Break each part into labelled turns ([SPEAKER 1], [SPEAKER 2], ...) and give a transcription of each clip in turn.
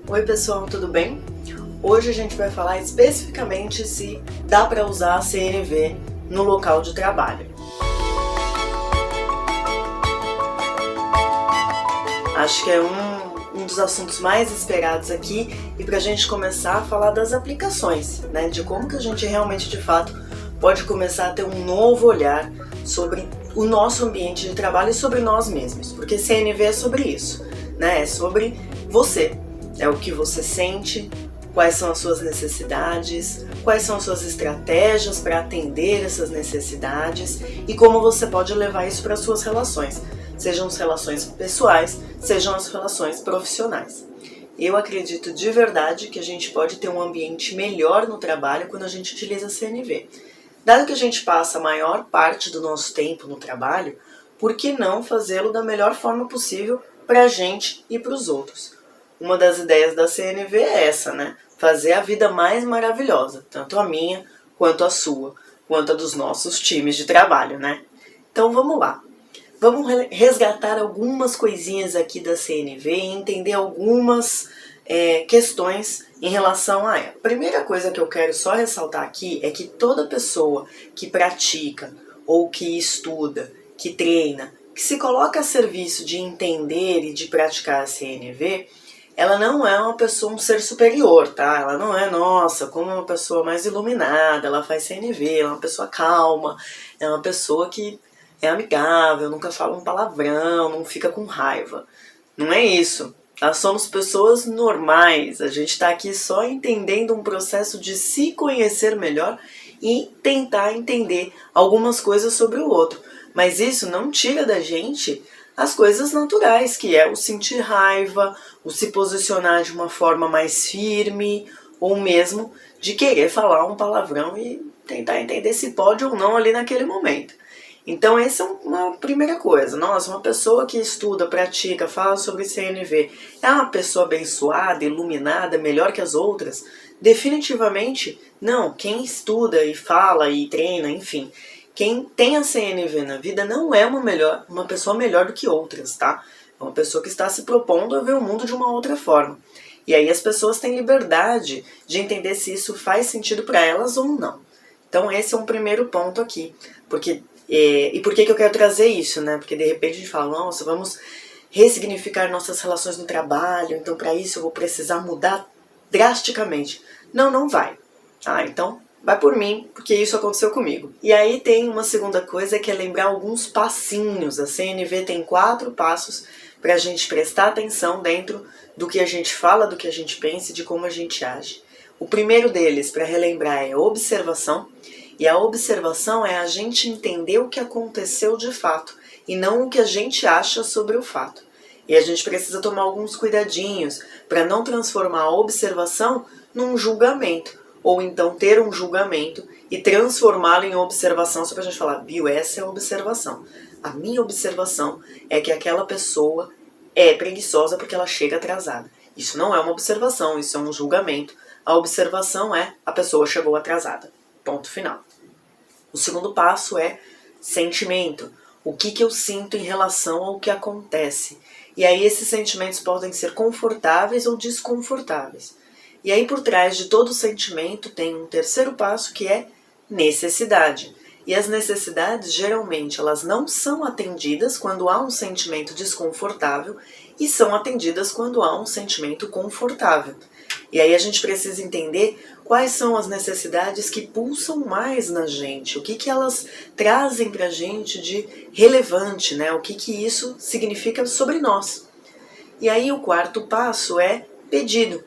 [SPEAKER 1] Oi pessoal, tudo bem? Hoje a gente vai falar especificamente se dá para usar a CNV no local de trabalho. Acho que é um dos assuntos mais esperados aqui e para a gente começar a falar das aplicações, né? De como que a gente realmente de fato pode começar a ter um novo olhar sobre o nosso ambiente de trabalho e sobre nós mesmos, porque CNV é sobre isso, né? É sobre você. É o que você sente, quais são as suas necessidades, quais são as suas estratégias para atender essas necessidades e como você pode levar isso para as suas relações, sejam as relações pessoais, sejam as relações profissionais. Eu acredito de verdade que a gente pode ter um ambiente melhor no trabalho quando a gente utiliza a CNV. Dado que a gente passa a maior parte do nosso tempo no trabalho, por que não fazê-lo da melhor forma possível para a gente e para os outros? Uma das ideias da CNV é essa, né? Fazer a vida mais maravilhosa, tanto a minha, quanto a sua, quanto a dos nossos times de trabalho, né? Então vamos lá. Vamos resgatar algumas coisinhas aqui da CNV e entender algumas questões em relação a ela. A primeira coisa que eu quero só ressaltar aqui é que toda pessoa que pratica ou que estuda, que treina, que se coloca a serviço de entender e de praticar a CNV, ela não é uma pessoa, um ser superior, tá? Ela não é, nossa, como uma pessoa mais iluminada, ela faz CNV, ela é uma pessoa calma, é uma pessoa que é amigável, nunca fala um palavrão, não fica com raiva. Não é isso. Nós somos pessoas normais, a gente está aqui só entendendo um processo de se conhecer melhor e tentar entender algumas coisas sobre o outro. Mas isso não tira da gente as coisas naturais, que é o sentir raiva, o se posicionar de uma forma mais firme, ou mesmo de querer falar um palavrão e tentar entender se pode ou não ali naquele momento. Então essa é uma primeira coisa. Nossa, uma pessoa que estuda, pratica, fala sobre CNV, é uma pessoa abençoada, iluminada, melhor que as outras? Definitivamente não. Quem estuda e fala e treina, enfim, quem tem a CNV na vida não é uma pessoa melhor do que outras, tá? É uma pessoa que está se propondo a ver o mundo de uma outra forma. E aí as pessoas têm liberdade de entender se isso faz sentido para elas ou não. Então esse é um primeiro ponto aqui. E por que eu quero trazer isso, né? Porque de repente a gente fala, nossa, vamos ressignificar nossas relações no trabalho, então para isso eu vou precisar mudar drasticamente. Não, não vai. Então vai por mim, porque isso aconteceu comigo. E aí tem uma segunda coisa que é lembrar alguns passinhos. A CNV tem 4 passos para a gente prestar atenção dentro do que a gente fala, do que a gente pensa e de como a gente age. O primeiro deles, para relembrar, é observação. E a observação é a gente entender o que aconteceu de fato e não o que a gente acha sobre o fato. E a gente precisa tomar alguns cuidadinhos para não transformar a observação num julgamento, ou então ter um julgamento e transformá-lo em observação, só para a gente falar, viu, essa é a observação. A minha observação é que aquela pessoa é preguiçosa porque ela chega atrasada. Isso não é uma observação, isso é um julgamento. A observação é a pessoa chegou atrasada. Ponto final. O segundo passo é sentimento. O que eu sinto em relação ao que acontece. E aí esses sentimentos podem ser confortáveis ou desconfortáveis. E aí por trás de todo sentimento tem um terceiro passo que é necessidade. E as necessidades geralmente elas não são atendidas quando há um sentimento desconfortável e são atendidas quando há um sentimento confortável. E aí a gente precisa entender quais são as necessidades que pulsam mais na gente, o que elas trazem pra gente de relevante, né? O que isso significa sobre nós. E aí o quarto passo é pedido,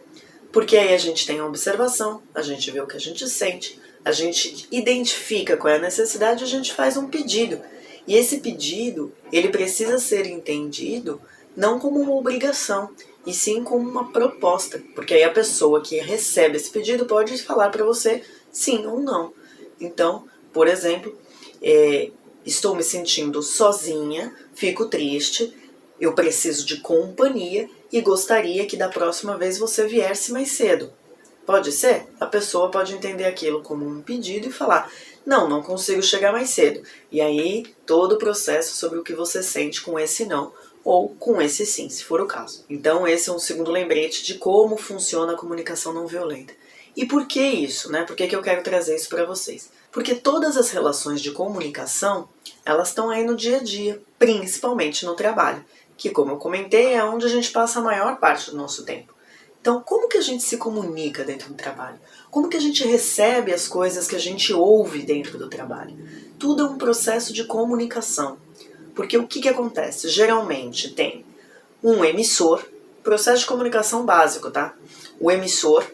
[SPEAKER 1] porque aí a gente tem a observação, a gente vê o que a gente sente, a gente identifica qual é a necessidade e a gente faz um pedido. E esse pedido, ele precisa ser entendido não como uma obrigação, e sim como uma proposta, porque aí a pessoa que recebe esse pedido pode falar para você sim ou não. Então, por exemplo, estou me sentindo sozinha, fico triste, eu preciso de companhia e gostaria que da próxima vez você viesse mais cedo. Pode ser? A pessoa pode entender aquilo como um pedido e falar, não consigo chegar mais cedo. E aí todo o processo sobre o que você sente com esse não ou com esse sim, se for o caso. Então esse é um segundo lembrete de como funciona a comunicação não violenta. E por que isso, né? Por que eu quero trazer isso para vocês? Porque todas as relações de comunicação, elas estão aí no dia a dia, principalmente no trabalho, que como eu comentei, é onde a gente passa a maior parte do nosso tempo. Então, como que a gente se comunica dentro do trabalho? Como que a gente recebe as coisas que a gente ouve dentro do trabalho? Tudo é um processo de comunicação. Porque o que acontece? Geralmente tem um emissor, processo de comunicação básico, tá? O emissor,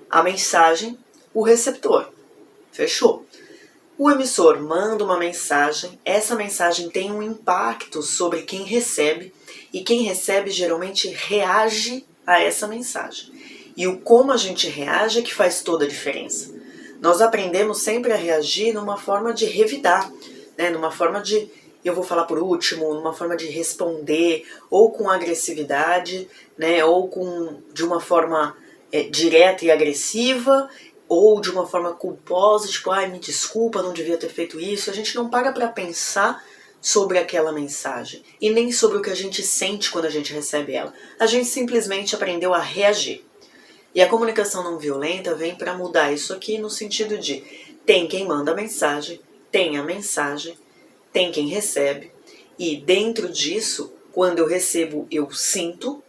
[SPEAKER 1] a mensagem, o receptor. Fechou? O emissor manda uma mensagem, essa mensagem tem um impacto sobre quem recebe, e quem recebe geralmente reage a essa mensagem. E o como a gente reage é que faz toda a diferença. Nós aprendemos sempre a reagir numa forma de revidar, né? Numa forma de eu vou falar por último, numa forma de responder, ou com agressividade, né? Ou de uma forma direta e agressiva, ou de uma forma culposa, tipo, ai, me desculpa, não devia ter feito isso. A gente não para pensar sobre aquela mensagem e nem sobre o que a gente sente quando a gente recebe ela. A gente simplesmente aprendeu a reagir. E a comunicação não violenta vem para mudar isso aqui no sentido de tem quem manda a mensagem, tem a mensagem, tem quem recebe, e dentro disso, quando eu recebo, eu sinto,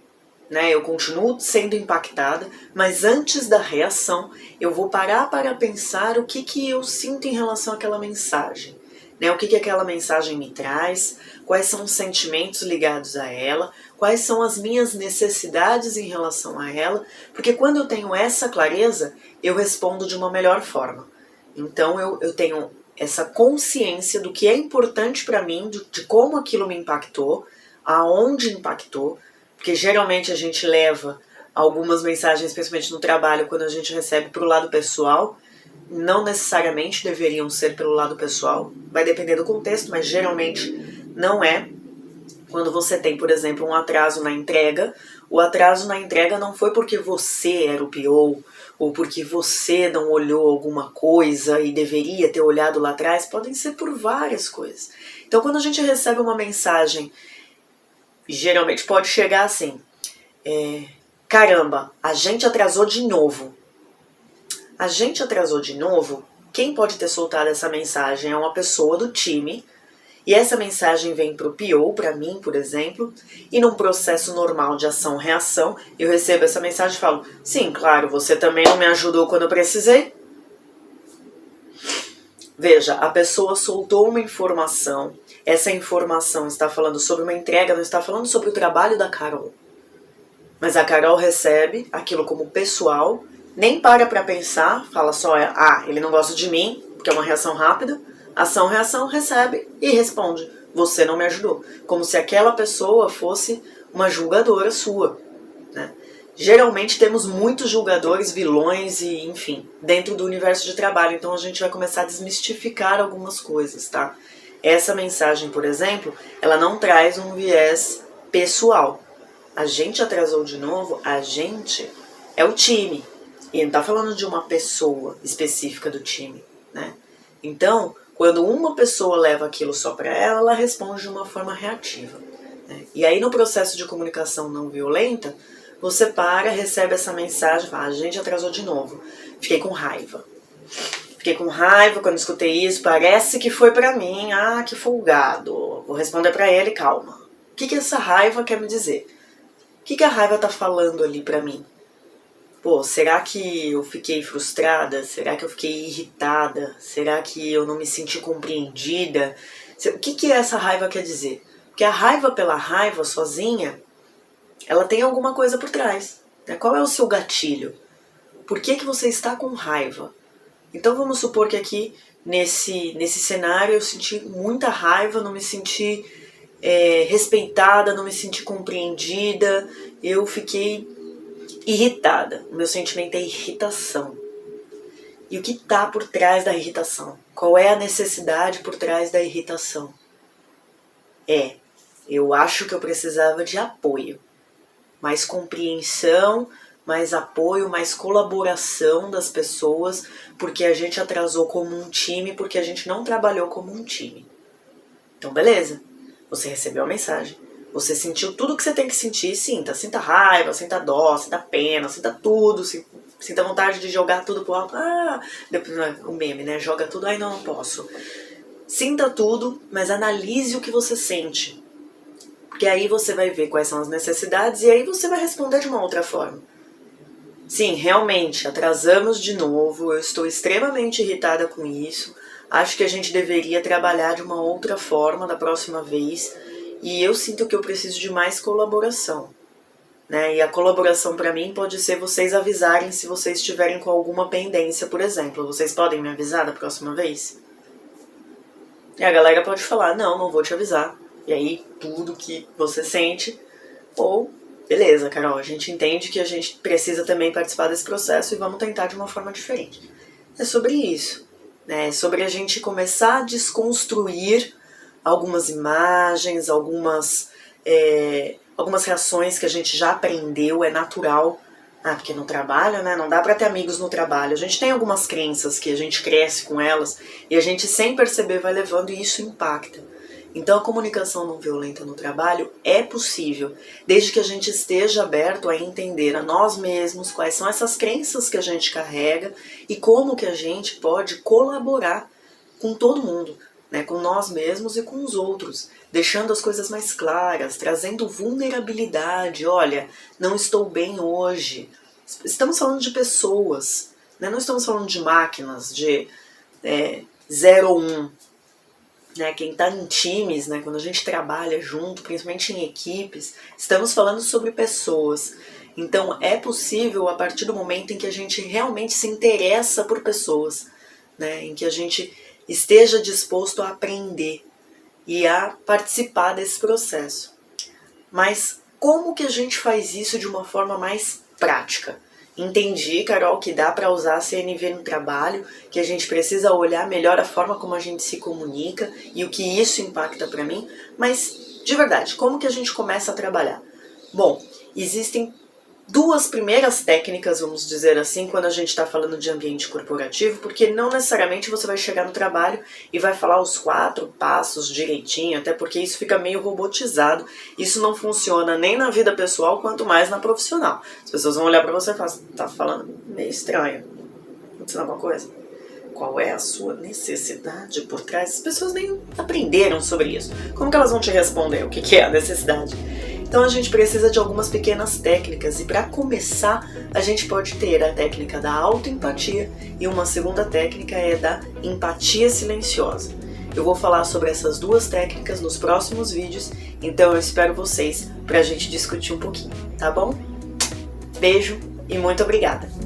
[SPEAKER 1] né, eu continuo sendo impactada, mas antes da reação, eu vou parar para pensar o que eu sinto em relação àquela mensagem. Né, o que aquela mensagem me traz, quais são os sentimentos ligados a ela, quais são as minhas necessidades em relação a ela, porque quando eu tenho essa clareza, eu respondo de uma melhor forma. Então eu tenho essa consciência do que é importante para mim, de como aquilo me impactou, aonde impactou, porque geralmente a gente leva algumas mensagens, especialmente no trabalho, quando a gente recebe para o lado pessoal, não necessariamente deveriam ser pelo lado pessoal, vai depender do contexto, mas geralmente não é. Quando você tem, por exemplo, um atraso na entrega, o atraso na entrega não foi porque você era o PO, ou porque você não olhou alguma coisa e deveria ter olhado lá atrás, podem ser por várias coisas. Então, quando a gente recebe uma mensagem, geralmente pode chegar assim, caramba, a gente atrasou de novo. A gente atrasou de novo, quem pode ter soltado essa mensagem é uma pessoa do time, e essa mensagem vem para o PO, para mim, por exemplo, e num processo normal de ação-reação, eu recebo essa mensagem e falo, sim, claro, você também não me ajudou quando eu precisei. Veja, a pessoa soltou uma informação, essa informação está falando sobre uma entrega, não está falando sobre o trabalho da Carol. Mas a Carol recebe aquilo como pessoal, nem para pensar, fala só, ele não gosta de mim, porque é uma reação rápida, ação-reação, recebe e responde, você não me ajudou. Como se aquela pessoa fosse uma julgadora sua, né? Geralmente temos muitos julgadores, vilões e, enfim, dentro do universo de trabalho, então a gente vai começar a desmistificar algumas coisas, tá? Essa mensagem, por exemplo, ela não traz um viés pessoal. A gente atrasou de novo, a gente é o time. E não tá falando de uma pessoa específica do time, né? Então, quando uma pessoa leva aquilo só para ela, ela responde de uma forma reativa, né? E aí no processo de comunicação não violenta, você recebe essa mensagem, fala, a gente atrasou de novo. Fiquei com raiva. Fiquei com raiva quando escutei isso, parece que foi pra mim, que folgado. Vou responder pra ele, calma. O que essa raiva quer me dizer? O que a raiva tá falando ali pra mim? Pô, será que eu fiquei frustrada? Será que eu fiquei irritada? Será que eu não me senti compreendida? O que essa raiva quer dizer? Porque a raiva pela raiva sozinha, ela tem alguma coisa por trás, né? Qual é o seu gatilho? Por que você está com raiva? Então vamos supor que aqui, nesse cenário, eu senti muita raiva, não me senti respeitada, não me senti compreendida, eu fiquei irritada. O meu sentimento é irritação. E o que está por trás da irritação? Qual é a necessidade por trás da irritação? Eu acho que eu precisava de apoio. Mais compreensão, mais apoio, mais colaboração das pessoas, porque a gente atrasou como um time, porque a gente não trabalhou como um time. Então beleza, você recebeu a mensagem, Você sentiu tudo que você tem que sentir, sinta. Sinta raiva, sinta dó, sinta pena, sinta tudo, sinta vontade de jogar tudo pro alto. Depois o meme, né? Joga tudo, ai não posso. Sinta tudo, mas analise o que você sente. Porque aí você vai ver quais são as necessidades e aí você vai responder de uma outra forma. Sim, realmente, atrasamos de novo, eu estou extremamente irritada com isso. Acho que a gente deveria trabalhar de uma outra forma da próxima vez. E eu sinto que eu preciso de mais colaboração. Né? E a colaboração para mim pode ser vocês avisarem se vocês estiverem com alguma pendência, por exemplo. Vocês podem me avisar da próxima vez? E a galera pode falar, não vou te avisar. E aí, tudo que você sente, ou, beleza, Carol, a gente entende que a gente precisa também participar desse processo e vamos tentar de uma forma diferente. É sobre isso, né? É sobre a gente começar a desconstruir algumas imagens, algumas reações que a gente já aprendeu, é natural. Porque no trabalho, né, não dá pra ter amigos no trabalho. A gente tem algumas crenças que a gente cresce com elas e a gente sem perceber vai levando e isso impacta. Então a comunicação não violenta no trabalho é possível, desde que a gente esteja aberto a entender a nós mesmos quais são essas crenças que a gente carrega e como que a gente pode colaborar com todo mundo, né, com nós mesmos e com os outros, deixando as coisas mais claras, trazendo vulnerabilidade. Olha, não estou bem hoje. Estamos falando de pessoas, né, não estamos falando de máquinas, de 0 ou 1. Né, quem está em times, né, quando a gente trabalha junto, principalmente em equipes, estamos falando sobre pessoas. Então é possível a partir do momento em que a gente realmente se interessa por pessoas, né, em que a gente esteja disposto a aprender e a participar desse processo. Mas como que a gente faz isso de uma forma mais prática? Entendi, Carol, que dá para usar a CNV no trabalho, que a gente precisa olhar melhor a forma como a gente se comunica e o que isso impacta para mim, mas, de verdade, como que a gente começa a trabalhar? Bom, existem 2 primeiras técnicas, vamos dizer assim, quando a gente está falando de ambiente corporativo, porque não necessariamente você vai chegar no trabalho e vai falar os 4 passos direitinho, até porque isso fica meio robotizado. Isso não funciona nem na vida pessoal, quanto mais na profissional. As pessoas vão olhar para você e falar, tá falando meio estranho. Vou te ensinar uma coisa. Qual é a sua necessidade por trás? As pessoas nem aprenderam sobre isso. Como que elas vão te responder o que é a necessidade? Então a gente precisa de algumas pequenas técnicas e para começar a gente pode ter a técnica da autoempatia e uma segunda técnica é da empatia silenciosa. Eu vou falar sobre essas 2 técnicas nos próximos vídeos, então eu espero vocês para a gente discutir um pouquinho, tá bom? Beijo e muito obrigada!